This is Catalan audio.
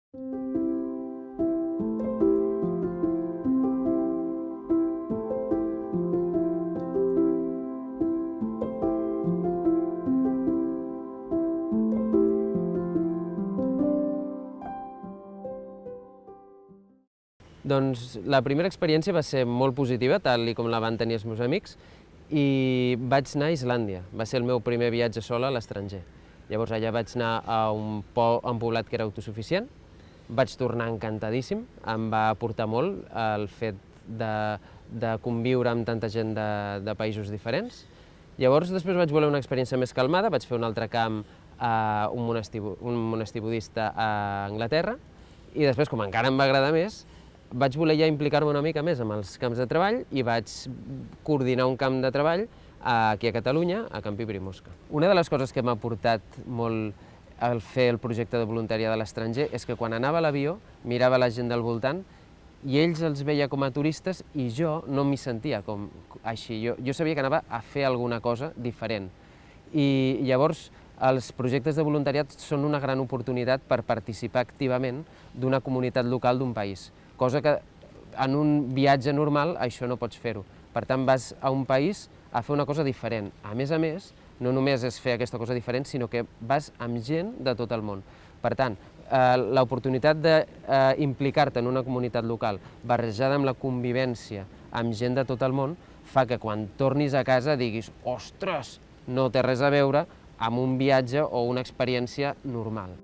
Doncs la primera experiència va ser molt positiva, tal com la van tenir els meus amics, i vaig anar a Islàndia. Va ser el meu primer viatge sola a l'estranger. Llavors allà vaig anar a un poblat que era autosuficient, vaig tornar encantadíssim, em va aportar molt el fet de conviure amb tanta gent de països diferents. Llavors després vaig voler una experiència més calmada, vaig fer un altre camp a un monestir budista a Anglaterra, i després, com encara em va agradar més, vaig voler ja implicar-me una mica més amb els camps de treball i vaig coordinar un camp de treball aquí a Catalunya, a Campi Primosca. Una de les coses que m'ha aportat molt al fer el projecte de voluntariat a l'estranger és que quan anava a l'avió mirava la gent del voltant i ells els veia com a turistes i jo no m'hi sentia com així. Jo sabia que anava a fer alguna cosa diferent. I llavors els projectes de voluntariat són una gran oportunitat per participar activament d'una comunitat local d'un país, cosa que en un viatge normal això no pots fer-ho. Per tant, vas a un país a fer una cosa diferent. A més, no només és fer aquesta cosa diferent, sinó que vas amb gent de tot el món. Per tant, l'oportunitat d'implicar-te en una comunitat local barrejada amb la convivència amb gent de tot el món fa que quan tornis a casa diguis «Ostres, no té res a veure amb un viatge o una experiència normal».